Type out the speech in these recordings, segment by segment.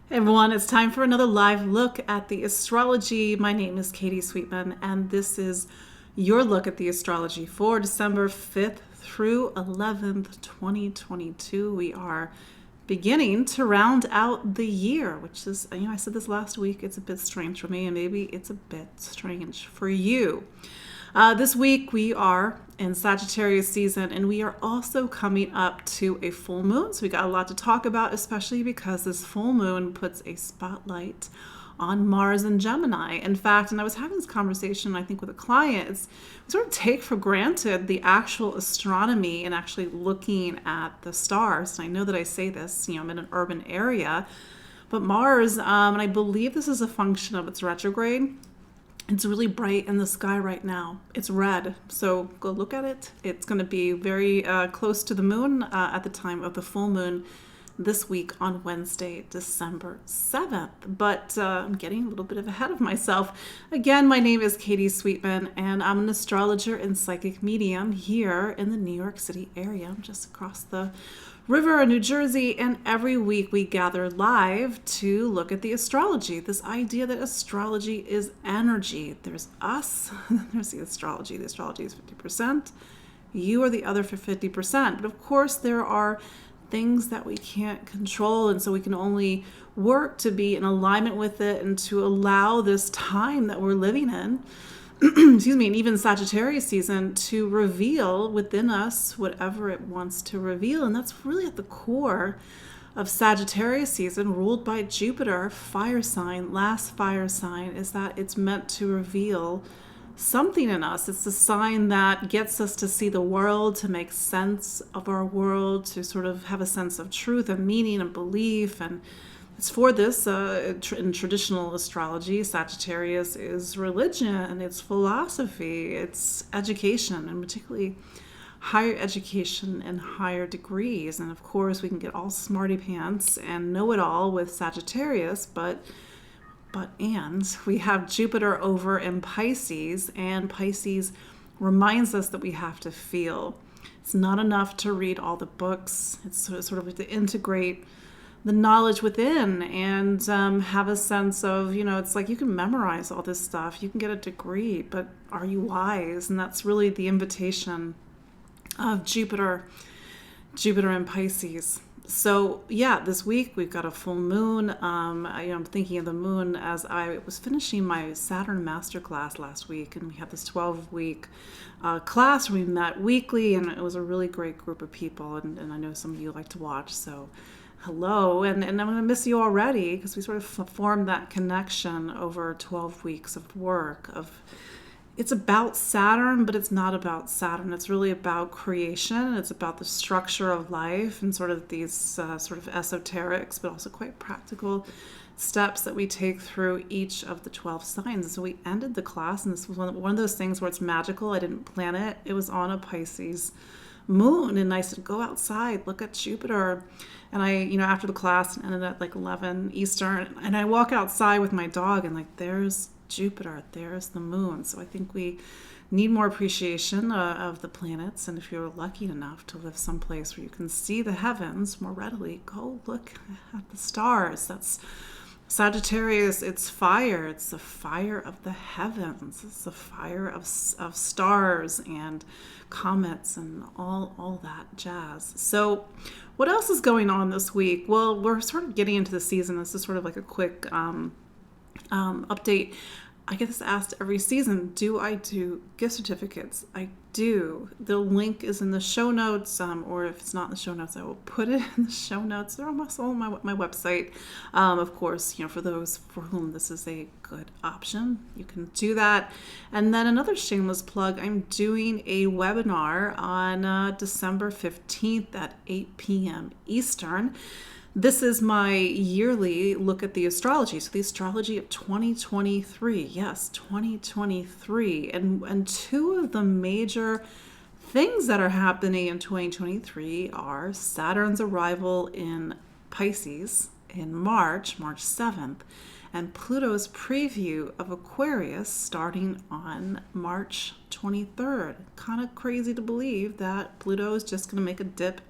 Hey everyone, it's time for another live look at the astrology. My name is Katie Sweetman, and this is your look at the astrology for December 5th through 11th, 2022. We are beginning to round out the year, which is, I said this last week, it's a bit strange for me, and maybe it's a bit strange for you. This week we are in Sagittarius season, and we are also coming up to a full moon. So we got a lot to talk about, especially because this full moon puts a spotlight on Mars and Gemini. In fact, and I was having this conversation, I think, with a client, we sort of take for granted the actual astronomy and actually looking at the stars. And I know that I say this, I'm in an urban area, but Mars, and I believe this is a function of its retrograde. It's really bright in the sky right now. It's red, so go look at it. It's going to be very close to the moon at the time of the full moon this week on Wednesday, December 7th. But I'm getting a little bit ahead of myself. Again, my name is Katie Sweetman, and I'm an astrologer and psychic medium here in the New York City area. I'm just across the river in New Jersey, and every week we gather live to look at the astrology. This idea that astrology is energy. There's us, there's the astrology. The astrology is 50%. You are the other for 50%. But of course, there are things that we can't control, and so we can only work to be in alignment with it and to allow this time that we're living in excuse me, and even Sagittarius season to reveal within us whatever it wants to reveal. And that's really at the core of Sagittarius season, ruled by Jupiter, fire sign, last fire sign, is that it's meant to reveal something in us. It's the sign that gets us to see the world, to make sense of our world, to sort of have a sense of truth and meaning and belief. And it's for this, in traditional astrology, Sagittarius is religion, it's philosophy, it's education, and particularly higher education and higher degrees. And of course, we can get all smarty pants and know it all with Sagittarius, but we have Jupiter over in Pisces, and Pisces reminds us that we have to feel. It's not enough to read all the books. It's sort of to integrate the knowledge within and have a sense of, it's like you can memorize all this stuff, you can get a degree, but are you wise? And that's really the invitation of Jupiter and Pisces. So yeah, this week we've got a full moon. I'm thinking of the moon as I was finishing my Saturn masterclass last week, and we had this 12-week class where we met weekly, and it was a really great group of people, and I know some of you like to watch, so hello, and I'm going to miss you already because we sort of formed that connection over 12 weeks of work. It's about Saturn, but it's not about Saturn. It's really about creation. It's about the structure of life and sort of these sort of esoterics, but also quite practical steps that we take through each of the 12 signs. So we ended the class, and this was one of those things where it's magical. I didn't plan it. It was on a Pisces moon, and I said, go outside, look at Jupiter. And I, after the class, ended at like 11 Eastern, and I walk outside with my dog, and like, there's Jupiter, there's the moon. So I think we need more appreciation of the planets. And if you're lucky enough to live someplace where you can see the heavens more readily, go look at the stars. That's Sagittarius. It's fire. It's the fire of the heavens. It's the fire of stars and comets and all that jazz. So what else is going on this week? Well, we're sort of getting into the season. This is sort of like a quick update. I get this asked every season, do I do gift certificates? I do. The link is in the show notes, or if it's not in the show notes, I will put it in the show notes. They're almost all on my website. Of course, for those for whom this is a good option, you can do that. And then another shameless plug, I'm doing a webinar on December 15th at 8 p.m. Eastern. This is my yearly look at the astrology. So the astrology of 2023. Yes, 2023. And two of the major things that are happening in 2023 are Saturn's arrival in Pisces in March 7th, and Pluto's preview of Aquarius starting on March 23rd. Kind of crazy to believe that Pluto is just going to make a dip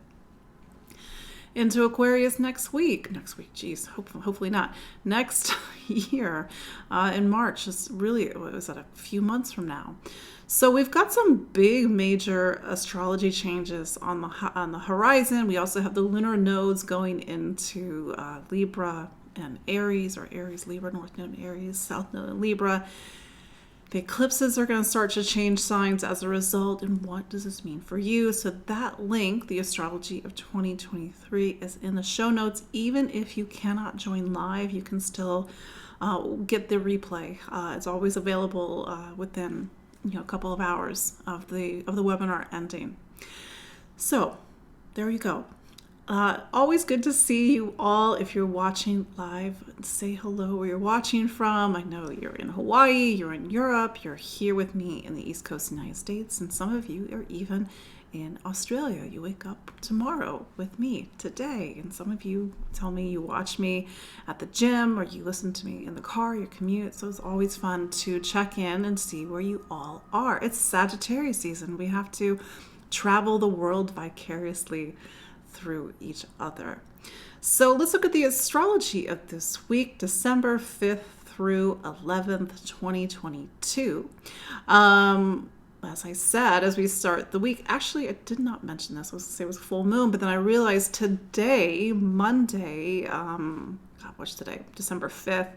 into Aquarius next week. Geez, hopefully not. Next year in March. It's really, what was that, a few months from now. So we've got some big major astrology changes on the horizon. We also have the lunar nodes going into Libra and Aries, or Aries, Libra, North Node Aries, South Node Libra. The eclipses are going to start to change signs as a result. And what does this mean for you? So that link, the Astrology of 2023, is in the show notes. Even if you cannot join live, you can still get the replay. It's always available within a couple of hours of the webinar ending. So there you go. Always good to see you all. If you're watching live, say hello where you're watching from. I know you're in Hawaii, you're in Europe, you're here with me in the East Coast United States, and some of you are even in Australia. You wake up tomorrow with me today, and some of you tell me you watch me at the gym or you listen to me in the car, your commute. So it's always fun to check in and see where you all are. It's Sagittarius season. We have to travel the world vicariously through each other. So let's look at the astrology of this week, December 5th through 11th, 2022. As I said, as we start the week, actually, I did not mention this. I was going to say it was a full moon, but then I realized today, Monday, what's today? December 5th,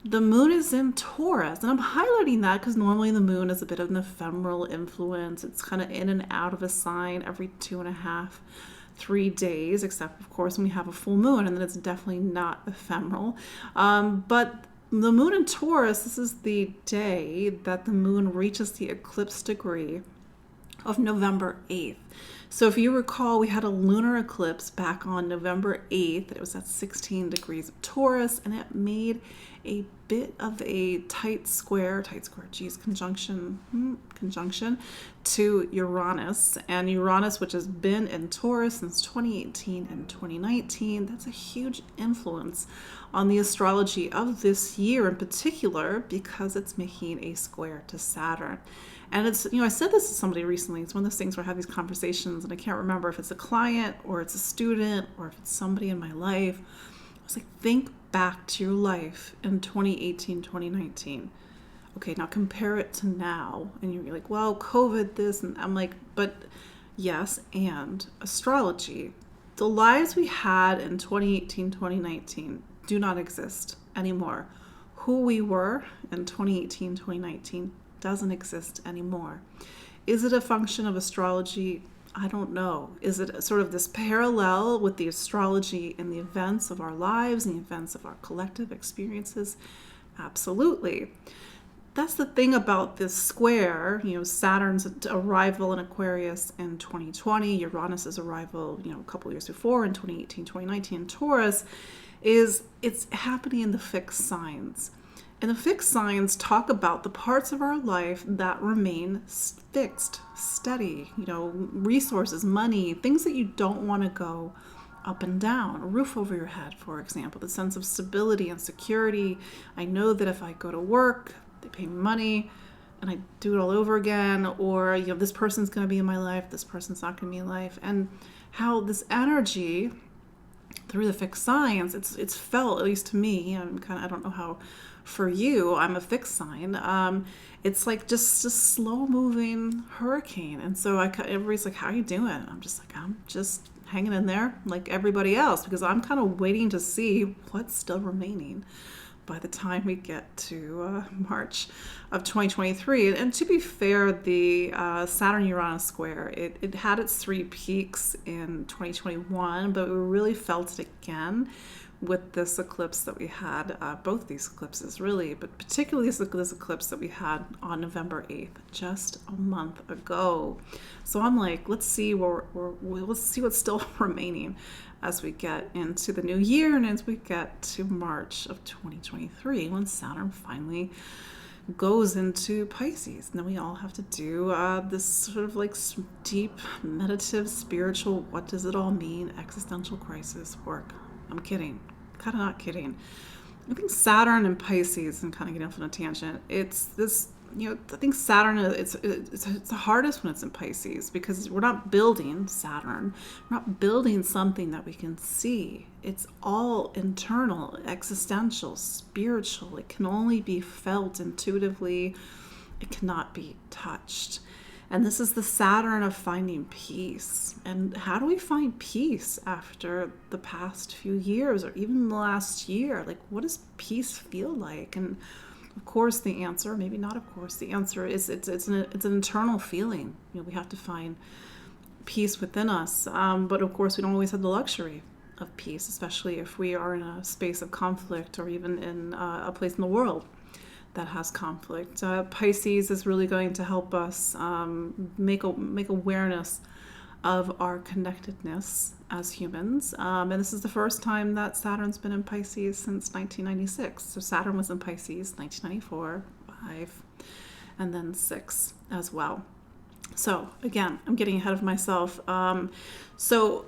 the moon is in Taurus. And I'm highlighting that because normally the moon is a bit of an ephemeral influence. It's kind of in and out of a sign every 2.5-3 days, except of course when we have a full moon, and then it's definitely not ephemeral. But the moon in Taurus, this is the day that the moon reaches the eclipse degree of November 8th. So if you recall, we had a lunar eclipse back on November 8th. It was at 16 degrees of Taurus, and it made a bit of a conjunction to Uranus. And Uranus, which has been in Taurus since 2018 and 2019, that's a huge influence on the astrology of this year in particular, because it's making a square to Saturn. And it's, I said this to somebody recently. It's one of those things where I have these conversations and I can't remember if it's a client or it's a student or if it's somebody in my life. I was like, think back to your life in 2018, 2019. Okay, now compare it to now. And you're like, well, COVID, this, and I'm like, but yes, and astrology. The lives we had in 2018, 2019 do not exist anymore. Who we were in 2018, 2019 doesn't exist anymore. Is it a function of astrology? I don't know. Is it sort of this parallel with the astrology in the events of our lives and the events of our collective experiences? Absolutely. That's the thing about this square, Saturn's arrival in Aquarius in 2020, Uranus's arrival, a couple years before in 2018, 2019 in Taurus, is it's happening in the fixed signs. And the fixed signs talk about the parts of our life that remain fixed, steady, resources, money, things that you don't want to go up and down. A roof over your head, for example, the sense of stability and security. I know that if I go to work, they pay me money and I do it all over again, or, this person's going to be in my life, this person's not going to be in life. And how this energy through the fixed signs, it's felt, at least to me, I don't know how for you, I'm a fixed sign. It's like just a slow moving hurricane. And so everybody's like, how are you doing? I'm just like, I'm just hanging in there like everybody else, because I'm kind of waiting to see what's still remaining by the time we get to March of 2023. And to be fair, the Saturn-Uranus square, it had its 3 peaks in 2021, but we really felt it again with this eclipse that we had, both these eclipses really, but particularly this eclipse that we had on November 8th, just a month ago. So I'm like, let's see what's still remaining as we get into the new year and as we get to March of 2023, when Saturn finally goes into Pisces. And then we all have to do this sort of like deep, meditative, spiritual, what does it all mean, existential crisis work. I'm kidding. Kind of not kidding. I think Saturn and Pisces, and kind of getting off on a tangent, it's this I think Saturn, it's the hardest when it's in Pisces, because we're not building Saturn. We're not building something that we can see. It's all internal, existential, spiritual. It can only be felt intuitively. It cannot be touched. And this is the Saturn of finding peace. And how do we find peace after the past few years, or even the last year? Like, what does peace feel like? And of course, the answer, maybe not of course, the answer is it's an internal feeling. We have to find peace within us. But of course, we don't always have the luxury of peace, especially if we are in a space of conflict, or even in a place in the world that has conflict. Pisces is really going to help us make awareness of our connectedness as humans. And this is the first time that Saturn's been in Pisces since 1996. So Saturn was in Pisces 1994, 5, and then 6 as well. So again, I'm getting ahead of myself. So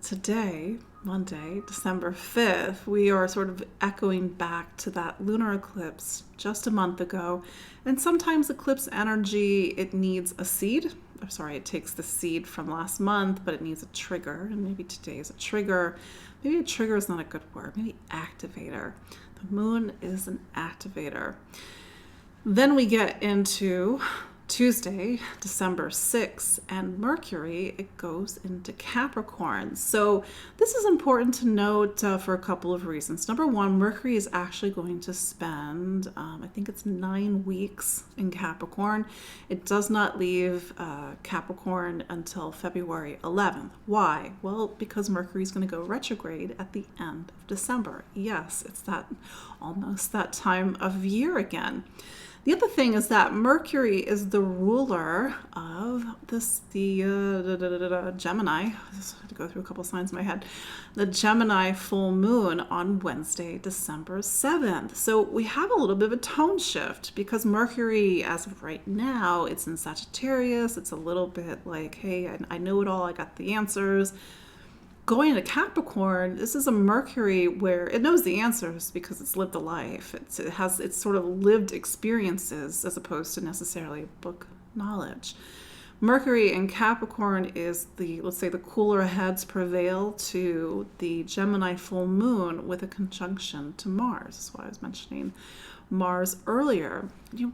today, Monday, December 5th, we are sort of echoing back to that lunar eclipse just a month ago. And sometimes eclipse energy, it needs a seed. It takes the seed from last month, but it needs a trigger. And maybe today is a trigger. Maybe a trigger is not a good word. Maybe activator. The moon is an activator. Then we get into Tuesday, December 6th, and Mercury, it goes into Capricorn. So this is important to note for a couple of reasons. Number one, Mercury is actually going to spend, I think it's 9 weeks in Capricorn. It does not leave Capricorn until February 11th. Why? Well, because Mercury is going to go retrograde at the end of December. Yes, it's almost that time of year again. The other thing is that Mercury is the ruler of the Gemini. I just had to go through a couple signs in my head. The Gemini full moon on Wednesday, December 7th. So we have a little bit of a tone shift, because Mercury, as of right now, it's in Sagittarius. It's a little bit like, hey, I know it all. I got the answers. Going to Capricorn, this is a Mercury where it knows the answers because it's lived a life. It's sort of lived experiences as opposed to necessarily book knowledge. Mercury in Capricorn is let's say the cooler heads prevail to the Gemini full moon with a conjunction to Mars. That's why I was mentioning Mars earlier.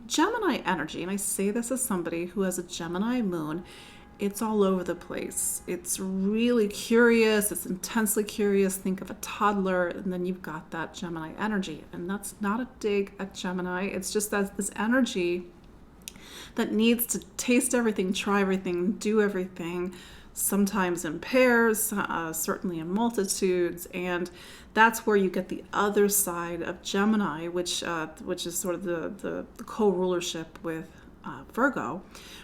Gemini energy, and I say this as somebody who has a Gemini moon, it's all over the place. It's really curious. It's intensely curious. Think of a toddler, and then you've got that Gemini energy. And that's not a dig at Gemini. It's just that this energy that needs to taste everything, try everything, do everything, sometimes in pairs, certainly in multitudes. And that's where you get the other side of Gemini, which is sort of the co-rulership with Virgo,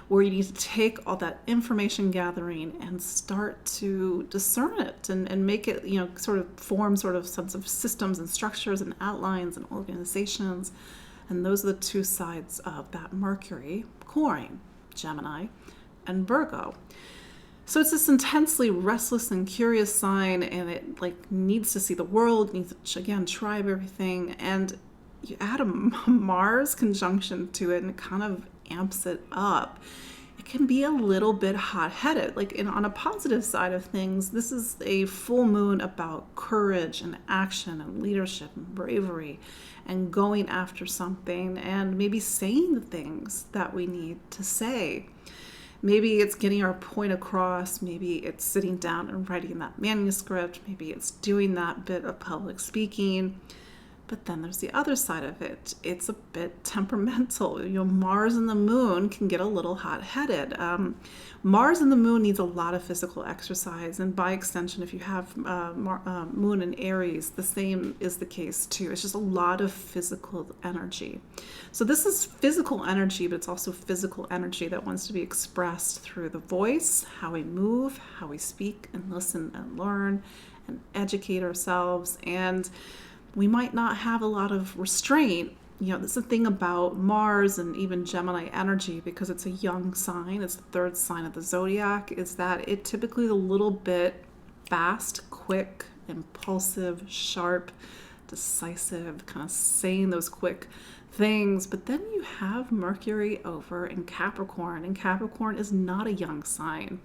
where you need to take all that information gathering and start to discern it and make it, sort of form sort of sense of systems and structures and outlines and organizations. And those are the two sides of that Mercury coin, Gemini and Virgo. So it's this intensely restless and curious sign, and it needs to see the world, needs to, again, try everything. And you add a Mars conjunction to it, and it kind of amps it up. It can be a little bit hot-headed. On a positive side of things, this is a full moon about courage and action and leadership and bravery and going after something and maybe saying the things that we need to say. Maybe it's getting our point across. Maybe it's sitting down and writing that manuscript. Maybe it's doing that bit of public speaking. But then there's the other side of it. It's a bit temperamental. Mars and the moon can get a little hot-headed. Mars and the moon needs a lot of physical exercise. And by extension, if you have moon in Aries, the same is the case too. It's just a lot of physical energy. So this is physical energy, but it's also physical energy that wants to be expressed through the voice, how we move, how we speak and listen and learn and educate ourselves. And we might not have a lot of restraint. This is the thing about Mars and even Gemini energy, because it's a young sign, it's the third sign of the zodiac, is that it typically is a little bit fast, quick, impulsive, sharp, decisive, kind of saying those quick things. But then you have Mercury over in Capricorn, and Capricorn is not a young sign.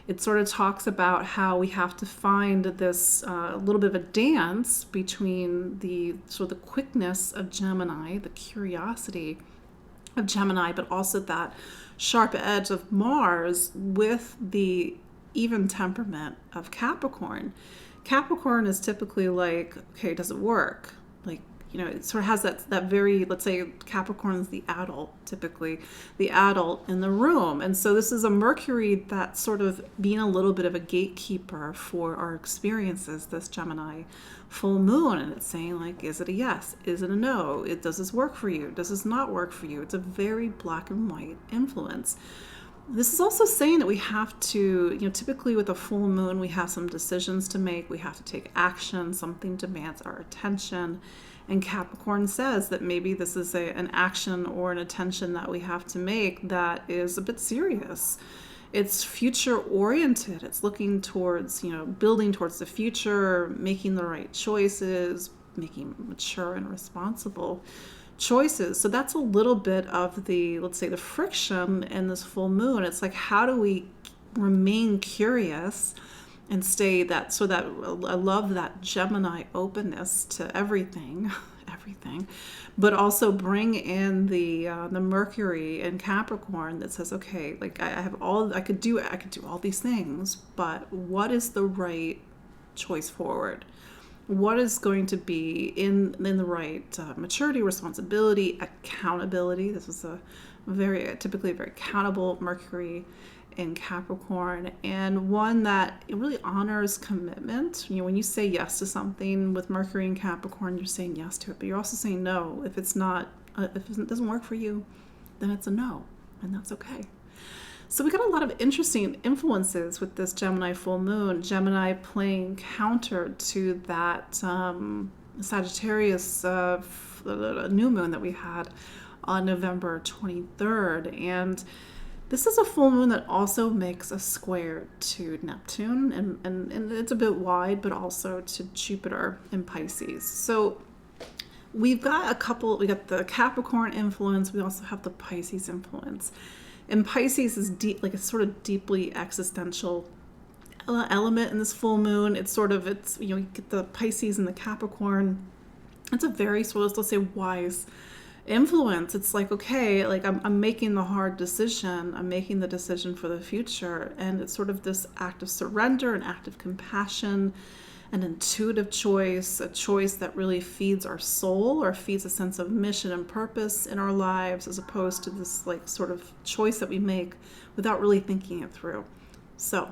It sort of talks about how we have to find this little bit of a dance between the sort of the quickness of Gemini, the curiosity of Gemini, but also that sharp edge of Mars with the even temperament of Capricorn. Capricorn is typically like, okay, does it work? Like, you know, it sort of has that very, let's say Capricorn is the adult, typically the adult in the room. And so this is a Mercury that's sort of being a little bit of a gatekeeper for our experiences, this Gemini full moon. And it's saying like, is it a yes? Is it a no? Does this work for you? Does this not work for you? It's a very black and white influence. This is also saying that we have to, you know, typically with a full moon, we have some decisions to make. We have to take action. Something demands our attention. And Capricorn says that maybe this is an action or an attention that we have to make that is a bit serious. It's future oriented. It's looking towards, you know, building towards the future, making the right choices, making mature and responsible choices. So that's a little bit of the, let's say, the friction in this full moon. It's like, how do we remain curious and stay that, so that I love that Gemini openness to everything, but also bring in the Mercury in Capricorn that says, okay, like I could do all these things, but what is the right choice forward? What is going to be in the right maturity, responsibility, accountability? This was typically a very accountable Mercury in Capricorn, and one that it really honors commitment. You know, when you say yes to something with Mercury in Capricorn, you're saying yes to it, but you're also saying no. If it's not, if it doesn't work for you, then it's a no, and that's okay. So we got a lot of interesting influences with this Gemini full moon. Gemini playing counter to that Sagittarius new moon that we had on November 23rd. And this is a full moon that also makes a square to Neptune, and it's a bit wide, but also to Jupiter in Pisces. So we've got we got the Capricorn influence, we also have the Pisces influence. And Pisces is like a sort of deeply existential element in this full moon. It's you know, you get the Pisces and the Capricorn. It's a very sort of, let's say, wise influence. It's like, okay, like I'm making the hard decision. I'm making the decision for the future. And it's sort of this act of surrender, an act of compassion, an intuitive choice, a choice that really feeds our soul or feeds a sense of mission and purpose in our lives, as opposed to this like sort of choice that we make without really thinking it through. So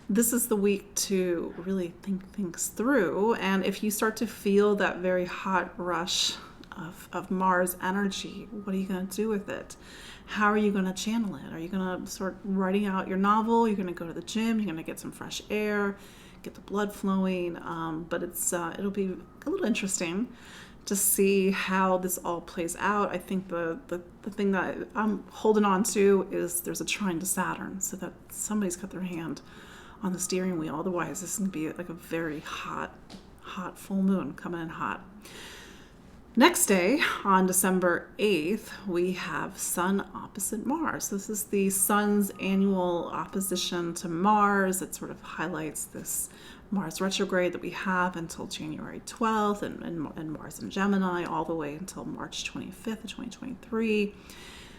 this is the week to really think things through. And if you start to feel that very hot rush of Mars energy, what are you going to do with it? How are you going to channel it? Are you going to start writing out your novel? You're going to go to the gym? You're going to get some fresh air, get the blood flowing? But it'll be a little interesting to see how this all plays out. I think the thing that I'm holding on to is there's a trine to Saturn, so that somebody's got their hand on the steering wheel. Otherwise, this is going to be like a very hot full moon coming in hot. Next day, on December 8th, we have Sun opposite Mars. This is the Sun's annual opposition to Mars. It sort of highlights this Mars retrograde that we have until January 12th, and Mars in Gemini all the way until March 25th of 2023.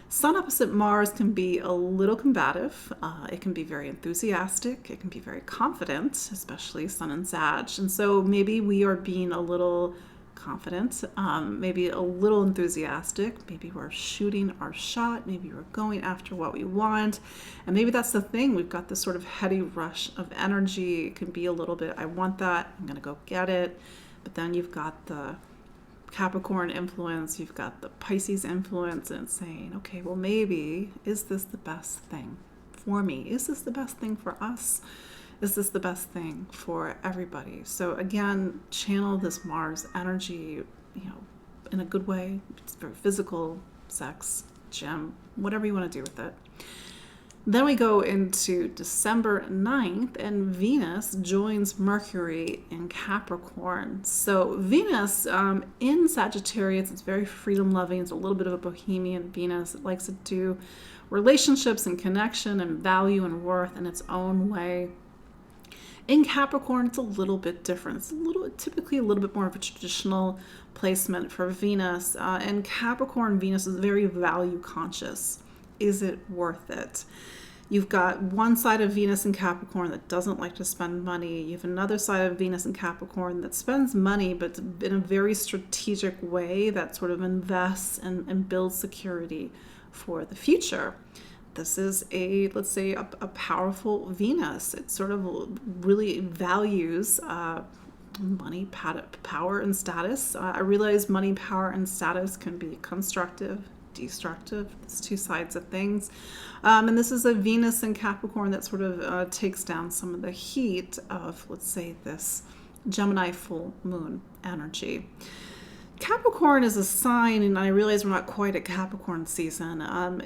Sun opposite Mars can be a little combative. It can be very enthusiastic. It can be very confident, especially Sun and Sag. And so maybe we are being a little confident, maybe a little enthusiastic, maybe we're shooting our shot, maybe we're going after what we want, and maybe that's the thing, we've got this sort of heady rush of energy. It can be a little bit, I want that, I'm gonna go get it. But then you've got the Capricorn influence, you've got the Pisces influence, and it's saying, okay, well, maybe, is this the best thing for me? Is this the best thing for us? Is this the best thing for everybody? So again, channel this Mars energy, you know, in a good way. It's very physical, sex, gym, whatever you want to do with it. Then we go into December 9th, and Venus joins Mercury in Capricorn. So Venus in Sagittarius, it's very freedom-loving. It's a little bit of a bohemian Venus. It likes to do relationships and connection and value and worth in its own way. In Capricorn, it's a little bit different. It's typically a little bit more of a traditional placement for Venus. And Capricorn, Venus is very value conscious. Is it worth it? You've got one side of Venus in Capricorn that doesn't like to spend money. You have another side of Venus in Capricorn that spends money, but in a very strategic way that sort of invests and builds security for the future. This is let's say a powerful Venus. It sort of really values money, power, and status. I realize money, power, and status can be constructive, destructive. It's two sides of things. And this is a Venus in Capricorn that sort of takes down some of the heat of, let's say, this Gemini full moon energy. Capricorn is a sign, and I realize we're not quite at Capricorn season.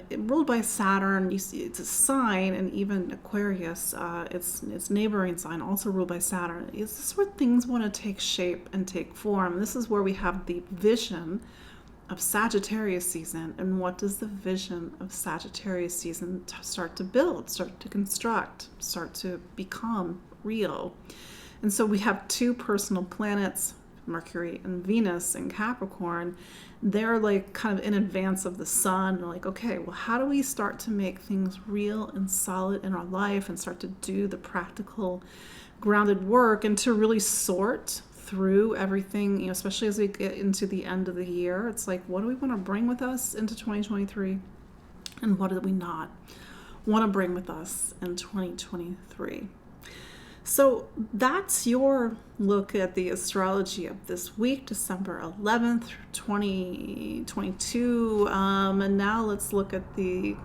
Ruled by Saturn, you see it's a sign, and even Aquarius, its neighboring sign, also ruled by Saturn. Is this where things want to take shape and take form? This is where we have the vision of Sagittarius season. And what does the vision of Sagittarius season start to build, start to construct, start to become real? And so we have two personal planets, Mercury and Venus in Capricorn. They're like kind of in advance of the sun. They're like, okay, well, how do we start to make things real and solid in our life and start to do the practical, grounded work and to really sort through everything, especially as we get into the end of the year. It's like, what do we want to bring with us into 2023? And what do we not want to bring with us in 2023? So that's your look at the astrology of this week, December 11th, 2022. And now let's look at the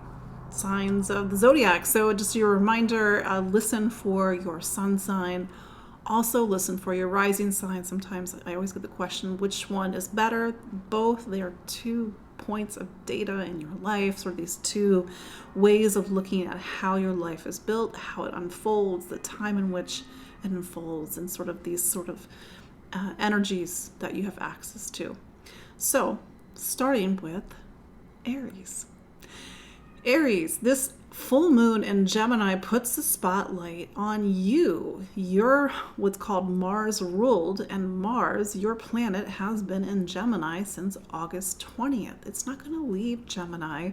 signs of the zodiac. So just your reminder, listen for your sun sign. Also listen for your rising sign. Sometimes I always get the question, which one is better? Both. They are two points of data in your life, sort of these two ways of looking at how your life is built, how it unfolds, the time in which it unfolds, and sort of these sort of energies that you have access to. So, starting with Aries. Aries, this full moon in Gemini puts the spotlight on you. You're what's called Mars ruled, and Mars, your planet, has been in Gemini since August 20th. It's not going to leave Gemini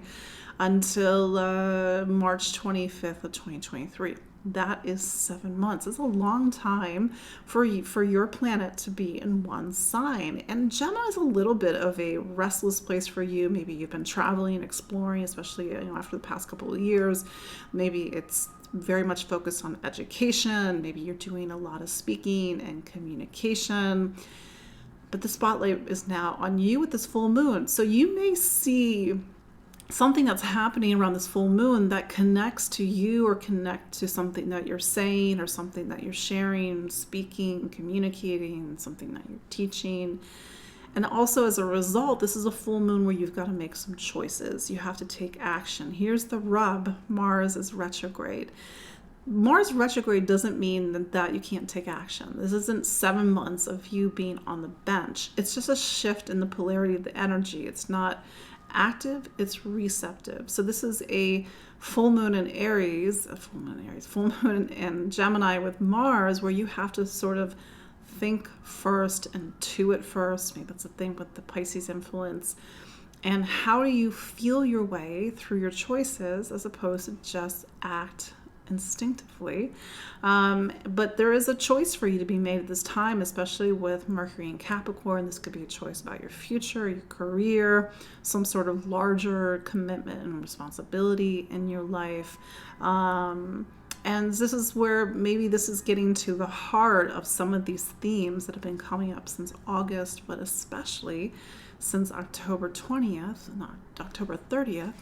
until March 25th of 2023. That is 7 months. It's a long time for your planet to be in one sign. And Gemini is a little bit of a restless place for you. Maybe you've been traveling, exploring, especially after the past couple of years. Maybe it's very much focused on education. Maybe you're doing a lot of speaking and communication. But the spotlight is now on you with this full moon. So you may see something that's happening around this full moon that connects to you or connect to something that you're saying or something that you're sharing, speaking, communicating, something that you're teaching. And also as a result, this is a full moon where you've got to make some choices. You have to take action. Here's the rub. Mars is retrograde. Mars retrograde doesn't mean that you can't take action. This isn't 7 months of you being on the bench. It's just a shift in the polarity of the energy. It's not active, it's receptive. So this is a full moon in Aries, full moon in Gemini with Mars, where you have to sort of think first and intuit first. Maybe that's a thing with the Pisces influence. And how do you feel your way through your choices as opposed to just act instinctively. But there is a choice for you to be made at this time, especially with Mercury and Capricorn. This could be a choice about your future, your career, some sort of larger commitment and responsibility in your life. And this is where maybe this is getting to the heart of some of these themes that have been coming up since August, but especially since October 20th, not October 30th,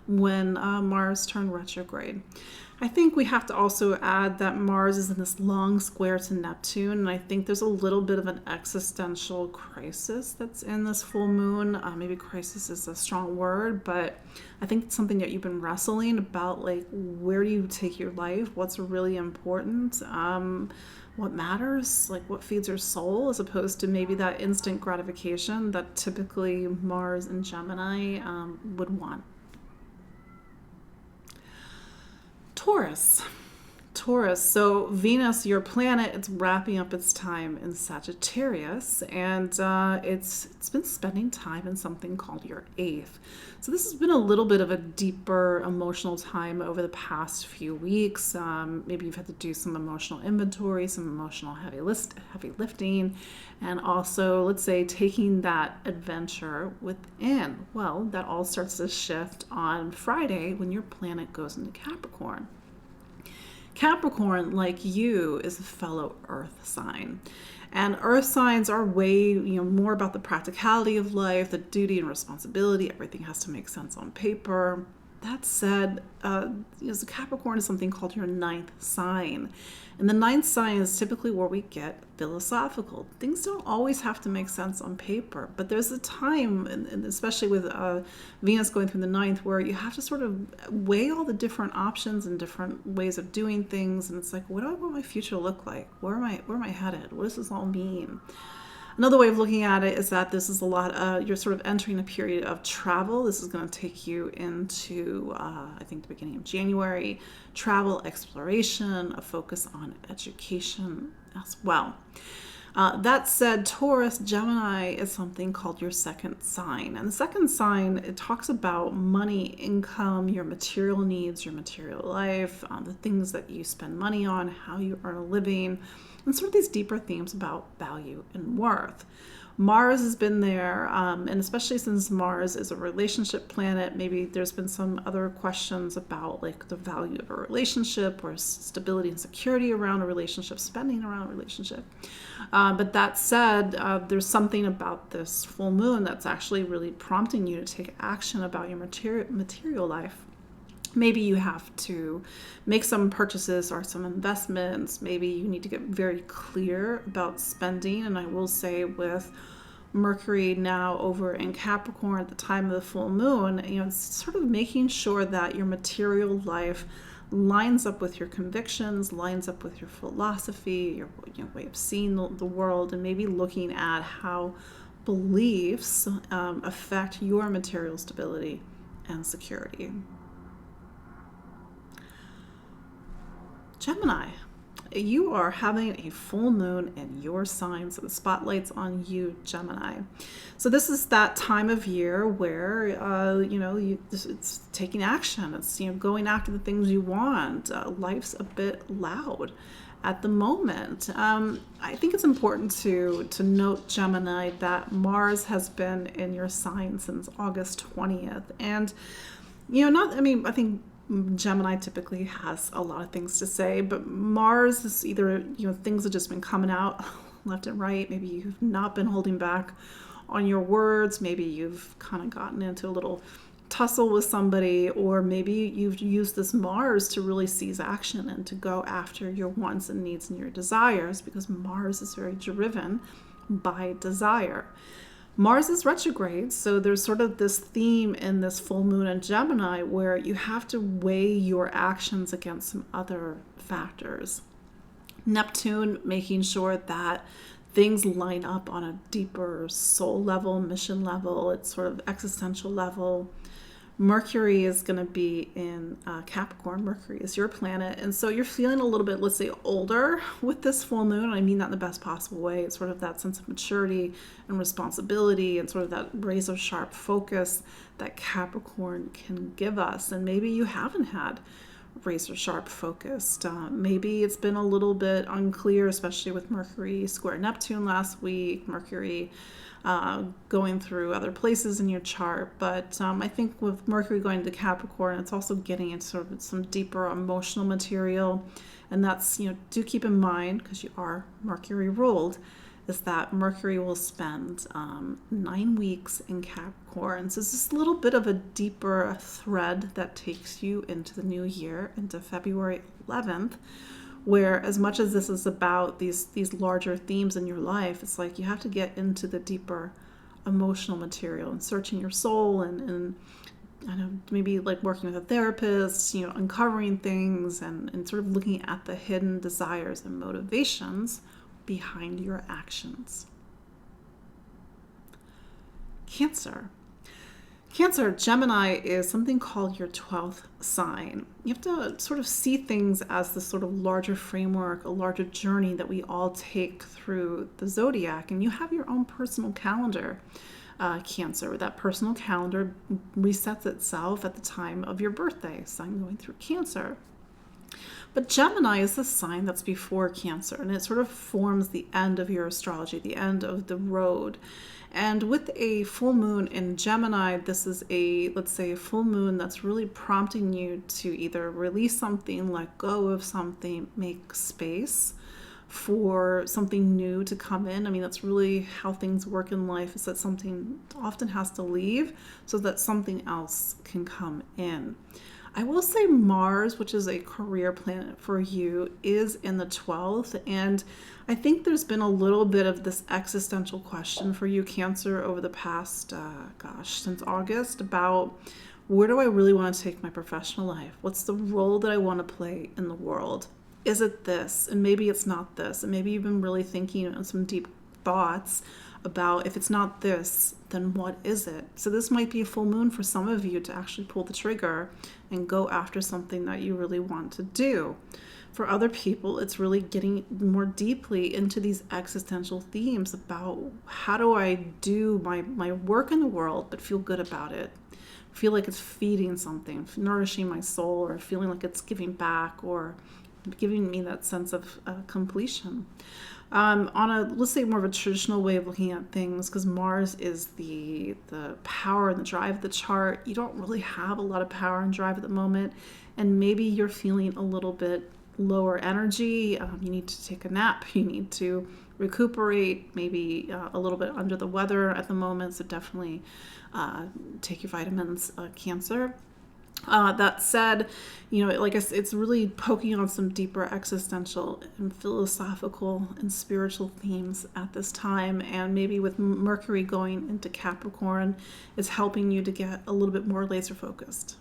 when Mars turned retrograde. I think we have to also add that Mars is in this long square to Neptune, and I think there's a little bit of an existential crisis that's in this full moon. Maybe crisis is a strong word, but I think it's something that you've been wrestling about, like, where do you take your life? What's really important? What matters? Like, what feeds your soul, as opposed to maybe that instant gratification that typically Mars and Gemini would want. Taurus. So Venus, your planet, it's wrapping up its time in Sagittarius, and it's been spending time in something called your eighth. So this has been a little bit of a deeper emotional time over the past few weeks. Maybe you've had to do some emotional inventory, some emotional heavy lifting, and also, let's say, taking that adventure within. Well, that all starts to shift on Friday when your planet goes into Capricorn. Capricorn, like you, is a fellow earth sign. And earth signs are way, more about the practicality of life, the duty and responsibility. Everything has to make sense on paper. That said, the Capricorn is something called your ninth sign. And the ninth sign is typically where we get philosophical. Things don't always have to make sense on paper, but there's a time, and especially with Venus going through the ninth, where you have to sort of weigh all the different options and different ways of doing things. And it's like, what do I want my future to look like? Where am I headed? What does this all mean? Another way of looking at it is that this is a lot, you're sort of entering a period of travel. This is going to take you into, I think, the beginning of January. Travel, exploration, a focus on education as well. That said, Taurus, Gemini is something called your second sign. And the second sign, it talks about money, income, your material needs, your material life, the things that you spend money on, how you earn a living, and sort of these deeper themes about value and worth. Mars has been there, and especially since Mars is a relationship planet, maybe there's been some other questions about, like, the value of a relationship or stability and security around a relationship, spending around a relationship. But that said, there's something about this full moon that's actually really prompting you to take action about your material life. Maybe you have to make some purchases or some investments. Maybe you need to get very clear about spending. And I will say, with Mercury now over in Capricorn at the time of the full moon, it's sort of making sure that your material life lines up with your convictions, lines up with your philosophy, your way of seeing the world, and maybe looking at how beliefs affect your material stability and security. Gemini, you are having a full moon in your sign, so the spotlight's on you, Gemini. So this is that time of year where, it's taking action. It's, going after the things you want. Life's a bit loud at the moment. I think it's important to note, Gemini, that Mars has been in your sign since August 20th. And, I think Gemini typically has a lot of things to say, but Mars is either, things have just been coming out left and right. Maybe you've not been holding back on your words. Maybe you've kind of gotten into a little tussle with somebody, or maybe you've used this Mars to really seize action and to go after your wants and needs and your desires, because Mars is very driven by desire. Mars is retrograde, so there's sort of this theme in this full moon in Gemini where you have to weigh your actions against some other factors. Neptune, making sure that things line up on a deeper soul level, mission level, it's sort of existential level. Mercury is going to be in Capricorn. Mercury is your planet. And so you're feeling a little bit, let's say, older with this full moon. And I mean that in the best possible way. It's sort of that sense of maturity and responsibility and sort of that razor sharp focus that Capricorn can give us. And maybe you haven't had razor sharp focused. Maybe it's been a little bit unclear, especially with Mercury square Neptune last week, Mercury going through other places in your chart. But I think with Mercury going to Capricorn, it's also getting into sort of some deeper emotional material. And that's, do keep in mind, because you are Mercury ruled, is that Mercury will spend 9 weeks in Capricorn. So it's just a little bit of a deeper thread that takes you into the new year, into February 11th, where as much as this is about these larger themes in your life, it's like you have to get into the deeper emotional material and searching your soul and I don't know, maybe like working with a therapist, uncovering things and sort of looking at the hidden desires and motivations behind your actions. Cancer. Gemini is something called your 12th sign. You have to sort of see things as this sort of larger framework, a larger journey that we all take through the zodiac. And you have your own personal calendar, Cancer. That personal calendar resets itself at the time of your birthday, sun going through Cancer. But Gemini is the sign that's before Cancer, and it sort of forms the end of your astrology, the end of the road. And with a full moon in Gemini, this is let's say a full moon that's really prompting you to either release something, let go of something, make space for something new to come in. I mean, that's really how things work in life, is that something often has to leave so that something else can come in. I will say Mars, which is a career planet for you, is in the 12th. And I think there's been a little bit of this existential question for you, Cancer, over the past, since August, about where do I really want to take my professional life? What's the role that I want to play in the world? Is it this? And maybe it's not this. And maybe you've been really thinking on some deep thoughts about, if it's not this, then what is it? So this might be a full moon for some of you to actually pull the trigger and go after something that you really want to do. For other people, it's really getting more deeply into these existential themes about, how do I do my work in the world but feel good about it? Feel like it's feeding something, nourishing my soul, or feeling like it's giving back, or giving me that sense of completion. On a, let's say, more of a traditional way of looking at things, because Mars is the power and the drive of the chart, you don't really have a lot of power and drive at the moment, and maybe you're feeling a little bit lower energy. You need to take a nap, you need to recuperate, maybe a little bit under the weather at the moment, so definitely take your vitamins, Cancer. That said, like I said, it's really poking on some deeper existential and philosophical and spiritual themes at this time. And maybe with Mercury going into Capricorn, it's helping you to get a little bit more laser focused.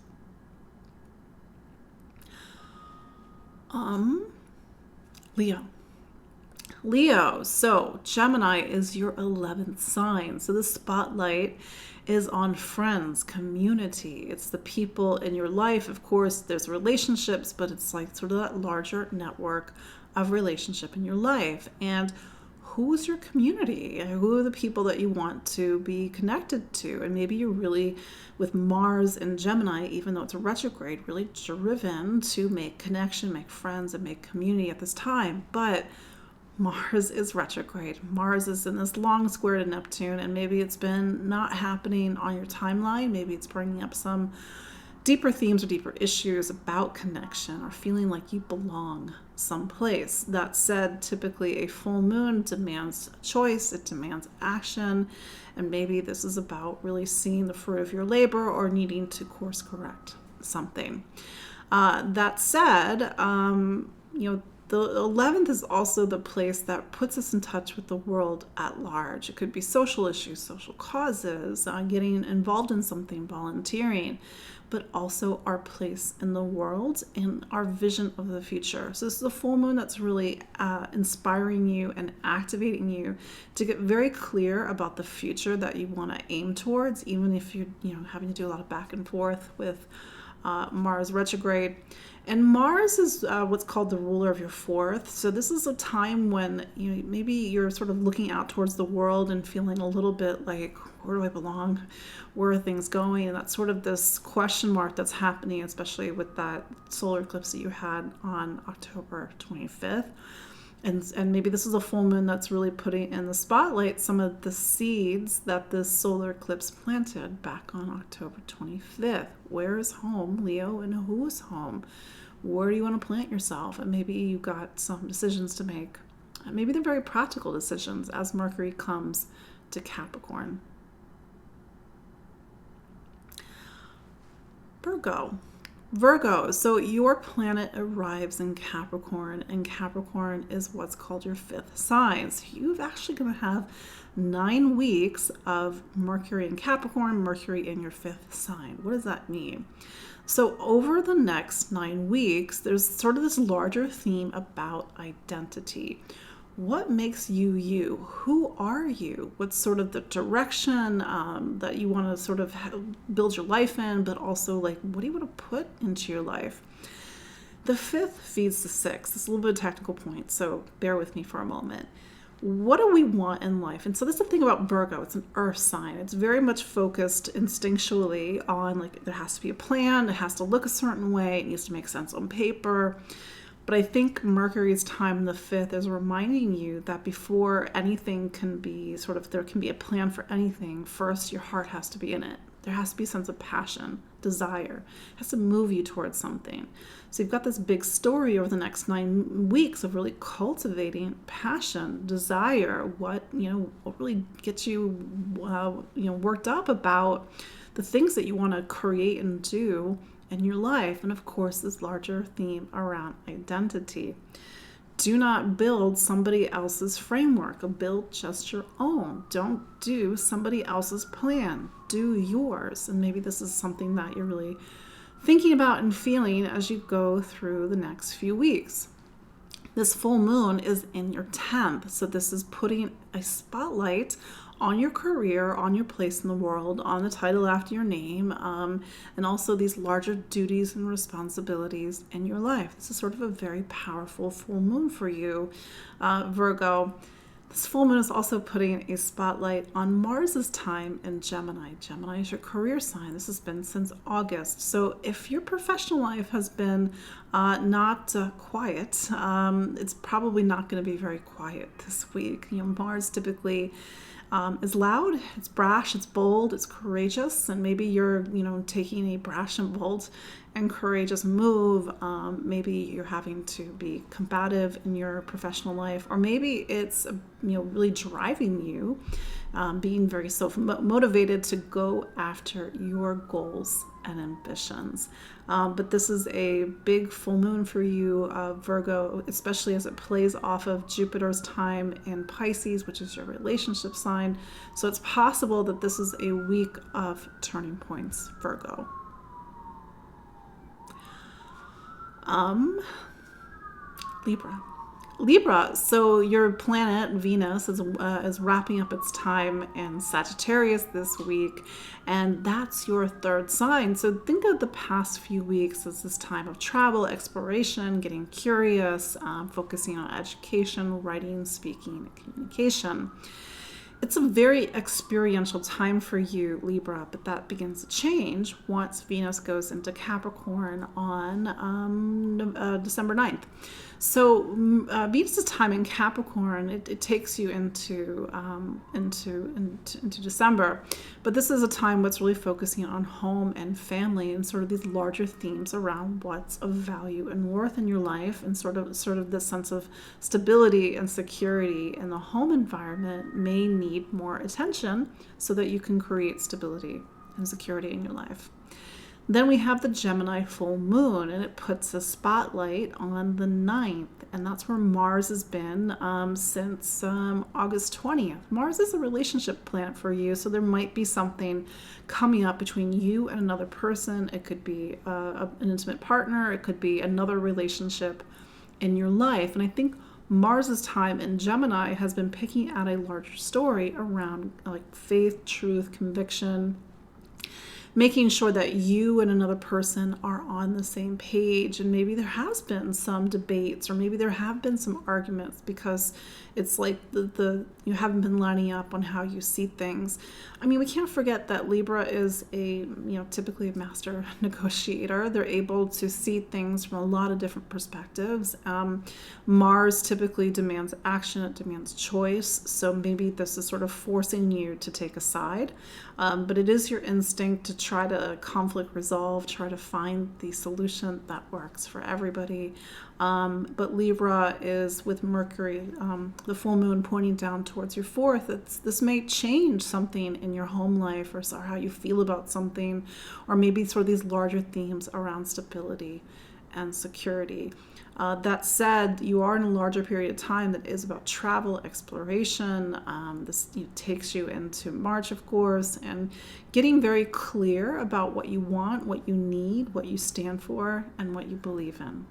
Leo. So Gemini is your 11th sign. So the spotlight is on friends, community. It's the people in your life. Of course, there's relationships, but it's like sort of that larger network of relationship in your life. And who's your community? Who are the people that you want to be connected to? And maybe you're really, with Mars and Gemini, even though it's a retrograde, really driven to make connection, make friends, and make community at this time. But Mars is retrograde. Mars is in this long square to Neptune, and maybe it's been not happening on your timeline. Maybe it's bringing up some deeper themes or deeper issues about connection or feeling like you belong someplace. That said, typically a full moon demands choice, it demands action, and maybe this is about really seeing the fruit of your labor or needing to course correct something. That said, the 11th is also the place that puts us in touch with the world at large. It could be social issues, social causes, getting involved in something, volunteering, but also our place in the world and our vision of the future. So this is a full moon that's really inspiring you and activating you to get very clear about the future that you want to aim towards, even if you're having to do a lot of back and forth with Mars retrograde. And Mars is what's called the ruler of your fourth. So this is a time when maybe you're sort of looking out towards the world and feeling a little bit like, where do I belong? Where are things going? And that's sort of this question mark that's happening, especially with that solar eclipse that you had on October 25th. And maybe this is a full moon that's really putting in the spotlight some of the seeds that this solar eclipse planted back on October 25th. Where is home, Leo, and who is home? Where do you want to plant yourself? And maybe you got some decisions to make Maybe they're very practical decisions as Mercury comes to Capricorn. Virgo, so your planet arrives in Capricorn, and Capricorn is what's called your fifth sign. So you're actually going to have 9 weeks of Mercury in Capricorn, Mercury in your fifth sign. What does that mean? So over the next 9 weeks, there's sort of this larger theme about identity. What makes you you? Who are you? What's sort of the direction that you want to sort of build your life in, but also like, what do you want to put into your life? The fifth feeds the sixth. It's a little bit of a technical point, so bear with me for a moment. What do we want in life? And so that's the thing about Virgo. It's an earth sign. It's very much focused instinctually on like, there has to be a plan. It has to look a certain way. It needs to make sense on paper. But I think Mercury's time in the fifth is reminding you that before anything can be there can be a plan for anything, first your heart has to be in it. There has to be a sense of passion, desire. It has to move you towards something. So you've got this big story over the next 9 weeks of really cultivating passion, desire, what really gets you, worked up about the things that you want to create and do in your life. And of course, this larger theme around identity. Do not build somebody else's framework. Build just your own. Don't do somebody else's plan. Do yours. And maybe this is something that you're really thinking about and feeling as you go through the next few weeks. This full moon is in your 10th. So this is putting a spotlight on your career, on your place in the world, on the title after your name, and also these larger duties and responsibilities in your life. This is sort of a very powerful full moon for you, Virgo. This full moon is also putting a spotlight on Mars's time in Gemini. Gemini is your career sign. This has been since August. So if your professional life has been not quiet, it's probably not going to be very quiet this week. Mars typically is loud, it's brash, it's bold, it's courageous, and maybe you're, taking a brash and bold and courageous move. Maybe you're having to be combative in your professional life, or maybe it's, really driving you, being very self-motivated to go after your goals and ambitions. But this is a big full moon for you, Virgo, especially as it plays off of Jupiter's time in Pisces, which is your relationship sign. So it's possible that this is a week of turning points, Virgo. Libra, so your planet Venus is wrapping up its time in Sagittarius this week, and that's your third sign. So think of the past few weeks as this time of travel, exploration, getting curious, focusing on education, writing, speaking, and communication. It's a very experiential time for you, Libra, but that begins to change once Venus goes into Capricorn on December 9th. So Venus' time in Capricorn, it takes you into December. But this is a time what's really focusing on home and family and sort of these larger themes around what's of value and worth in your life, and sort of this sense of stability and security in the home environment may need more attention so that you can create stability and security in your life. Then we have the Gemini full moon, and it puts a spotlight on the 9th, and that's where Mars has been since August 20th. Mars is a relationship planet for you, so there might be something coming up between you and another person. It could be an intimate partner. It could be another relationship in your life. And I think Mars's time in Gemini has been picking out a larger story around like faith, truth, conviction, making sure that you and another person are on the same page. And maybe there has been some debates, or maybe there have been some arguments because it's like you haven't been lining up on how you see things. I mean, we can't forget that Libra is typically a master negotiator. They're able to see things from a lot of different perspectives. Mars typically demands action, it demands choice. So maybe this is sort of forcing you to take a side. But it is your instinct try to conflict resolve, try to find the solution that works for everybody. But Libra is with Mercury, the full moon pointing down towards your fourth. This may change something in your home life or how you feel about something, or maybe sort of these larger themes around stability and security. That said, you are in a larger period of time that is about travel, exploration. This takes you into March, of course, and getting very clear about what you want, what you need, what you stand for, and what you believe in.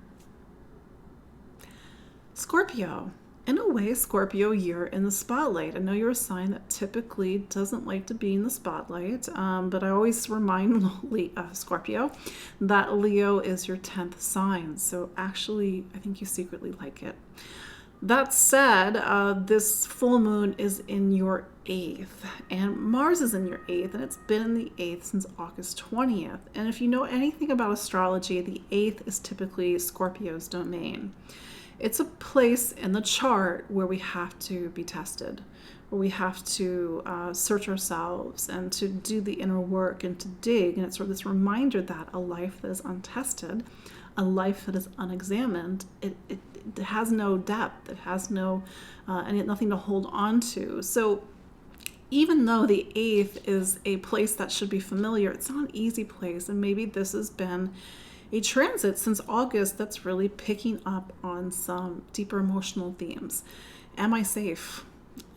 Scorpio. In a way, Scorpio, you're in the spotlight. I know you're a sign that typically doesn't like to be in the spotlight, but I always remind Scorpio that Leo is your 10th sign. So actually, I think you secretly like it. That said, this full moon is in your 8th, and Mars is in your 8th, and it's been in the 8th since August 20th. And if you know anything about astrology, the 8th is typically Scorpio's domain. It's a place in the chart where we have to be tested, where we have to search ourselves and to do the inner work and to dig. And it's sort of this reminder that a life that is untested, a life that is unexamined, it has no depth, it has nothing to hold on to. So even though the 8th is a place that should be familiar, it's not an easy place. And maybe this has been a transit since August that's really picking up on some deeper emotional themes. Am I safe?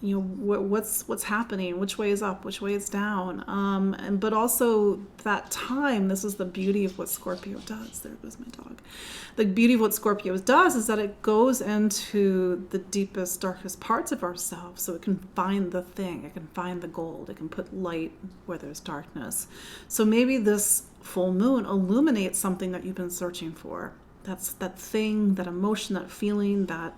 What's happening? Which way is up? Which way is down? But also that time, this is the beauty of what Scorpio does. There goes my dog. The beauty of what Scorpio does is that it goes into the deepest, darkest parts of ourselves, so it can find the thing, it can find the gold, it can put light where there's darkness. So maybe this full moon illuminates something that you've been searching for. That's that thing, that emotion, that feeling, that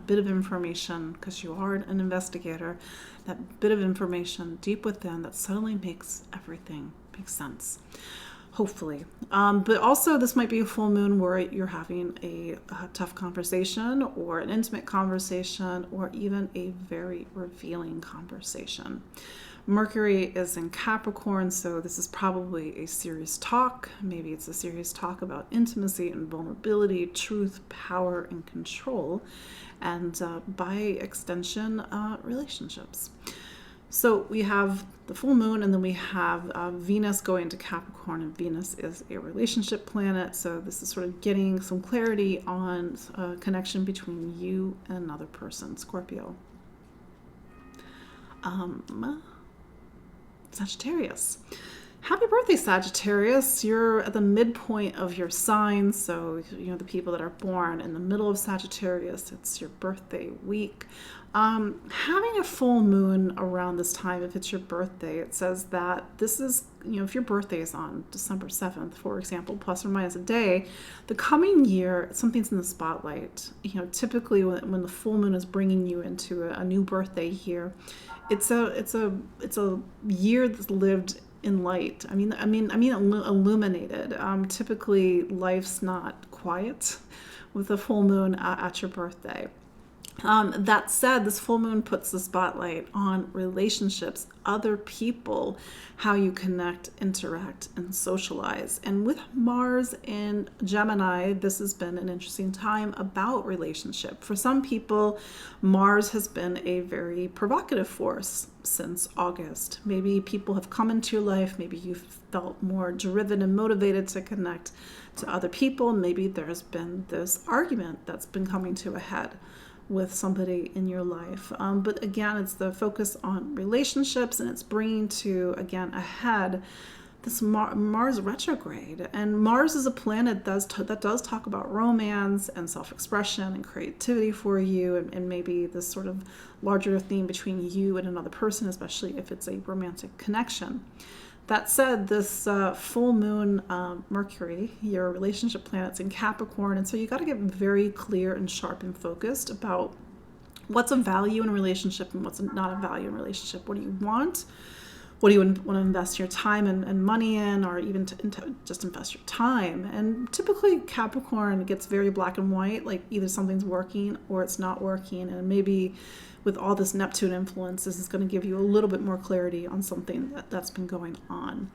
bit of information, because you are an investigator, that bit of information deep within that suddenly makes everything make sense, hopefully. But also this might be a full moon where you're having a tough conversation or an intimate conversation or even a very revealing conversation. Mercury is in Capricorn, so this is probably a serious talk. Maybe it's a serious talk about intimacy and vulnerability, truth, power, and control, and by extension, relationships. So we have the full moon, and then we have Venus going to Capricorn, and Venus is a relationship planet. So this is sort of getting some clarity on a connection between you and another person, Scorpio. Sagittarius. Happy birthday, Sagittarius. You're at the midpoint of your sign. So, the people that are born in the middle of Sagittarius, it's your birthday week. Having a full moon around this time, if it's your birthday, it says that this is, if your birthday is on December 7th, for example, plus or minus a day, the coming year, something's in the spotlight. Typically when the full moon is bringing you into a new birthday year, it's a year that's lived in light. I mean, illuminated. Typically, life's not quiet with a full moon at your birthday. That said, this full moon puts the spotlight on relationships, other people, how you connect, interact, and socialize. And with Mars in Gemini, this has been an interesting time about relationship. For some people, Mars has been a very provocative force since August. Maybe people have come into your life, maybe you've felt more driven and motivated to connect to other people. Maybe there's been this argument that's been coming to a head with somebody in your life. But again, it's the focus on relationships, and it's bringing to, again, ahead this Mars retrograde. And Mars is a planet that does talk about romance and self-expression and creativity for you, and maybe this sort of larger theme between you and another person, especially if it's a romantic connection. That said, this full moon Mercury, your relationship planet's in Capricorn, and so you got to get very clear and sharp and focused about what's of value in a relationship and what's not of value in a relationship. What do you want? what do you want to invest your time and money in, or even to just invest your time? And typically Capricorn gets very black and white, like either something's working or it's not working. And maybe with all this Neptune influence, this is going to give you a little bit more clarity on something that's been going on.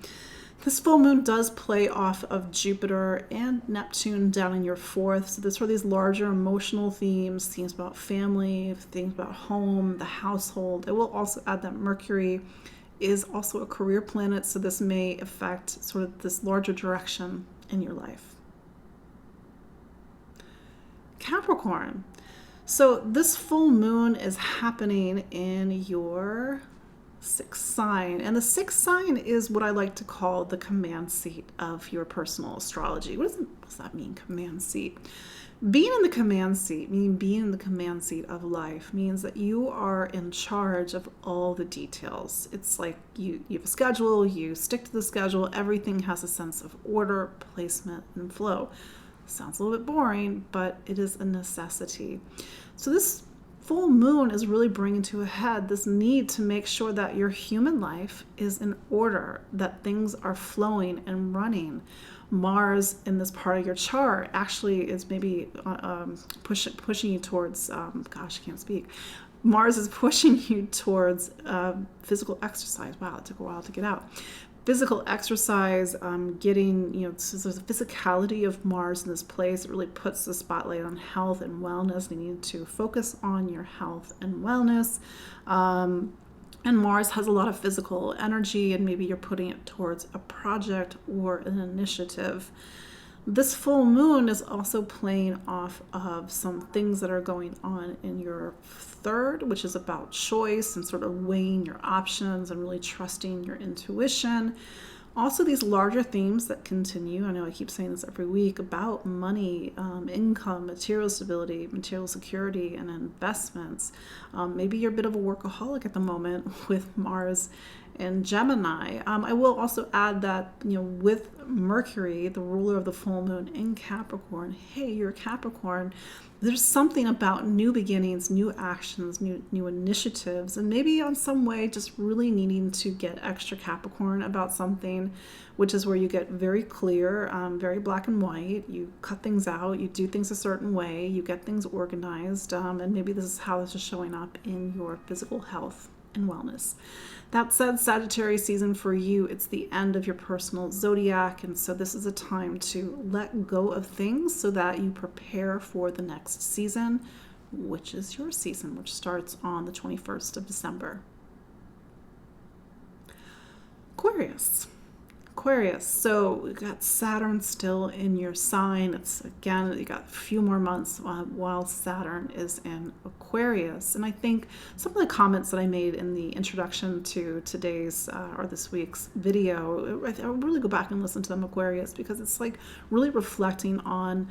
This full moon does play off of Jupiter and Neptune down in your fourth. So this are these larger emotional themes about family, themes about home, the household. It will also add that Mercury is also a career planet, so this may affect sort of this larger direction in your life. Capricorn. So this full moon is happening in your sixth sign, and the sixth sign is what I like to call the command seat of your personal astrology. What does that mean, command seat? Being in the command seat, meaning being in the command seat of life, means that you are in charge of all the details. It's like you have a schedule, you stick to the schedule, everything has a sense of order, placement, and flow. Sounds a little bit boring, but it is a necessity. So this full moon is really bringing to a head this need to make sure that your human life is in order, that things are flowing and running. Mars in this part of your chart actually is maybe pushing you towards, gosh, I can't speak. Mars is pushing you towards physical exercise. Wow, it took a while to get out. Physical exercise, getting, so there's a physicality of Mars in this place. It really puts the spotlight on health and wellness. You need to focus on your health and wellness. And Mars has a lot of physical energy, and maybe you're putting it towards a project or an initiative. This full moon is also playing off of some things that are going on in your third, which is about choice and sort of weighing your options and really trusting your intuition. Also, these larger themes that continue, I know I keep saying this every week, about money, income, material stability, material security, and investments. Maybe you're a bit of a workaholic at the moment with Mars and Gemini. I will also add that, with Mercury, the ruler of the full moon in Capricorn, hey, you're a Capricorn, there's something about new beginnings, new actions, new initiatives, and maybe on some way just really needing to get extra Capricorn about something, which is where you get very clear, very black and white. You cut things out, you do things a certain way, you get things organized, and maybe this is how this is showing up in your physical health and wellness. That said, Sagittarius season for you, it's the end of your personal zodiac, and so this is a time to let go of things so that you prepare for the next season, which is your season, which starts on the 21st of December. Aquarius. So we've got Saturn still in your sign. It's, again, you got a few more months while Saturn is in Aquarius. And I think some of the comments that I made in the introduction to today's or this week's video, I'll really go back and listen to them, Aquarius, because it's like really reflecting on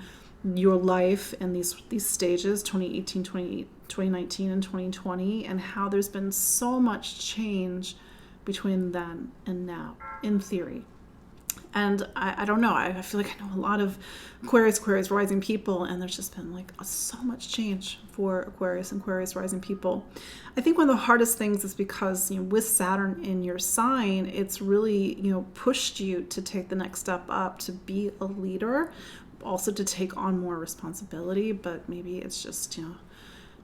your life in these stages, 2018, 2019, and 2020, and how there's been so much change between then and now, in theory. And I don't know, I feel like I know a lot of Aquarius rising people, and there's just been like so much change for Aquarius and Aquarius rising people. I think one of the hardest things is because, with Saturn in your sign, it's really, pushed you to take the next step up, to be a leader, also to take on more responsibility, but maybe it's just,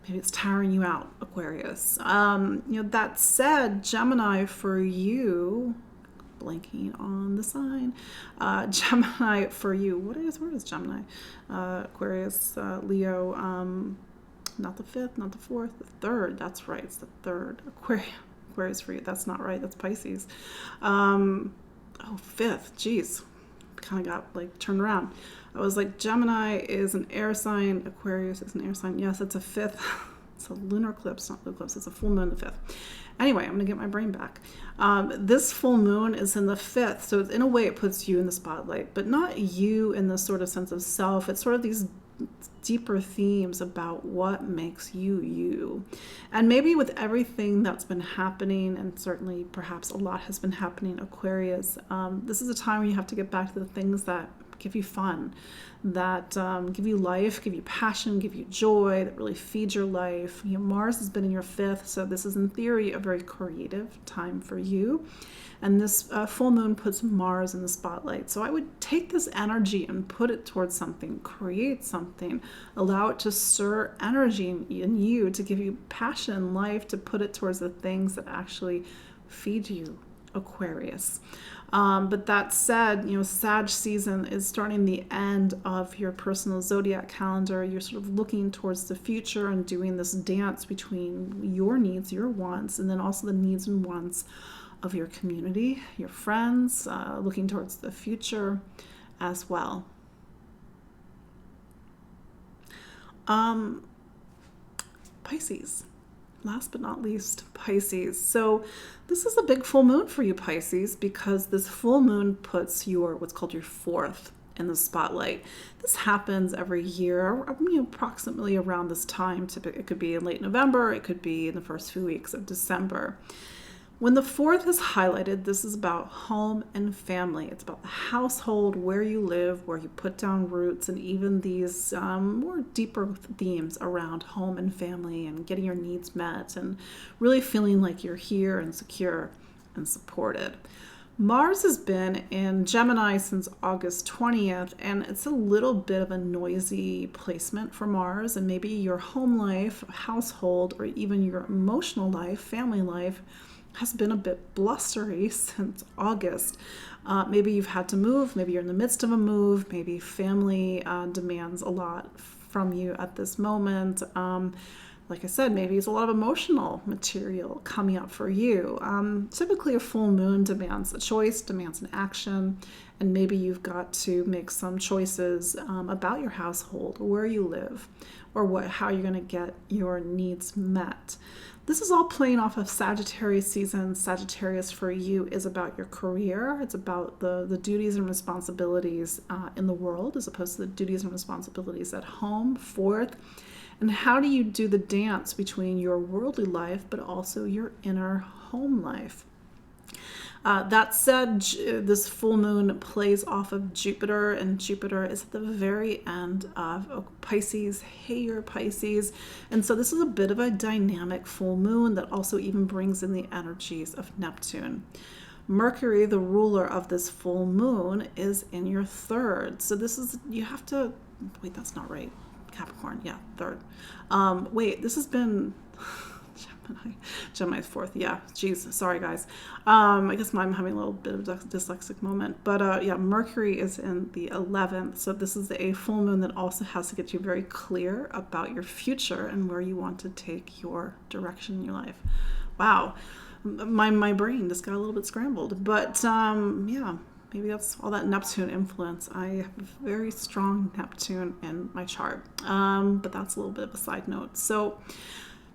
maybe it's tiring you out, Aquarius. That said, Gemini for you, blanking on the sign, Gemini for you, where is Gemini? Aquarius, Leo, not the fifth, not the fourth, the third, that's right, it's the third. Aquarius for you, that's not right, that's Pisces. Fifth, geez, kind of got turned around. I was like, Gemini is an air sign, Aquarius is an air sign. Yes, it's a fifth. It's a lunar eclipse, not lunar eclipse. It's a full moon, the fifth. Anyway, I'm going to get my brain back. This full moon is in the fifth, so in a way it puts you in the spotlight, but not you in the sort of sense of self. It's sort of these deeper themes about what makes you you. And maybe with everything that's been happening, and certainly perhaps a lot has been happening, Aquarius, this is a time where you have to get back to the things that give you fun, that give you life, give you passion, give you joy, that really feed your life. Mars has been in your 5th, so this is in theory a very creative time for you. And this full moon puts Mars in the spotlight. So I would take this energy and put it towards something, create something, allow it to stir energy in you, to give you passion, life, to put it towards the things that actually feed you, Aquarius. But that said, Sag season is starting the end of your personal zodiac calendar. You're sort of looking towards the future and doing this dance between your needs, your wants, and then also the needs and wants of your community, your friends, looking towards the future as well. Pisces. Last but not least, Pisces. So this is a big full moon for you, Pisces, because this full moon puts what's called your 4th in the spotlight. This happens every year, approximately around this time. It could be in late November, it could be in the first few weeks of December. When the 4th is highlighted, this is about home and family. It's about the household, where you live, where you put down roots, and even these more deeper themes around home and family and getting your needs met and really feeling like you're here and secure and supported. Mars has been in Gemini since August 20th, and it's a little bit of a noisy placement for Mars, and maybe your home life, household, or even your emotional life, family life, has been a bit blustery since August. Maybe you've had to move, maybe you're in the midst of a move, maybe family demands a lot from you at this moment. Like I said, maybe it's a lot of emotional material coming up for you. Typically a full moon demands a choice, demands an action, and maybe you've got to make some choices about your household, where you live, or how you're going to get your needs met. This is all playing off of Sagittarius season. Sagittarius for you is about your career. It's about the duties and responsibilities in the world as opposed to the duties and responsibilities at home, 4th. And how do you do the dance between your worldly life but also your inner home life? That said, this full moon plays off of Jupiter, and Jupiter is at the very end of Pisces. Hey, you're Pisces. And so this is a bit of a dynamic full moon that also even brings in the energies of Neptune. Mercury, the ruler of this full moon, is in your 3rd. So this is, you have to, wait, that's not right. Capricorn, yeah, 3rd. Wait, this has been... Gemini's 4th. Yeah, geez, sorry guys. I guess I'm having a little bit of a dyslexic moment, but yeah, Mercury is in the 11th, so this is a full moon that also has to get you very clear about your future and where you want to take your direction in your life. Wow, my brain just got a little bit scrambled, but yeah, maybe that's all that Neptune influence. I have very strong Neptune in my chart, but that's a little bit of a side note. So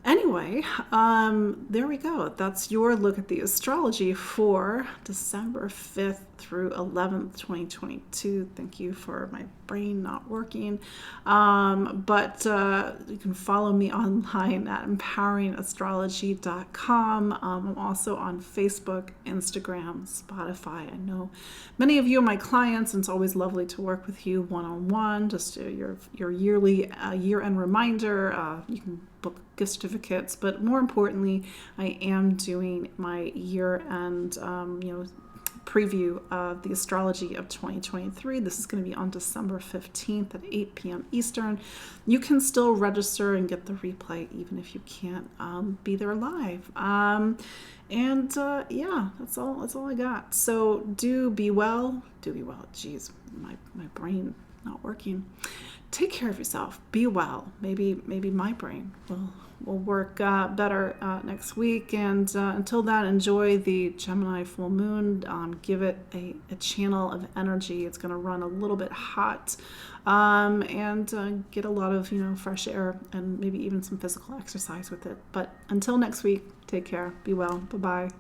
anyway, there we go. That's your look at the astrology for December 5th through 11th, 2022. Thank you for my brain not working. But you can follow me online at empoweringastrology.com. I'm also on Facebook, Instagram, Spotify. I know many of you are my clients, and it's always lovely to work with you one-on-one. Just your yearly year-end reminder. You can book gift certificates, but more importantly, I am doing my year-end preview of the astrology of 2023. This is going to be on December 15th at 8 p.m. Eastern. You can still register and get the replay even if you can't be there live. Yeah, that's all I got. So do be well. Geez, my brain not working. Take care of yourself. Be well. Maybe my brain will work better next week. And until then, enjoy the Gemini full moon. Give it a channel of energy. It's going to run a little bit hot, and get a lot of fresh air and maybe even some physical exercise with it. But until next week, take care. Be well. Bye-bye.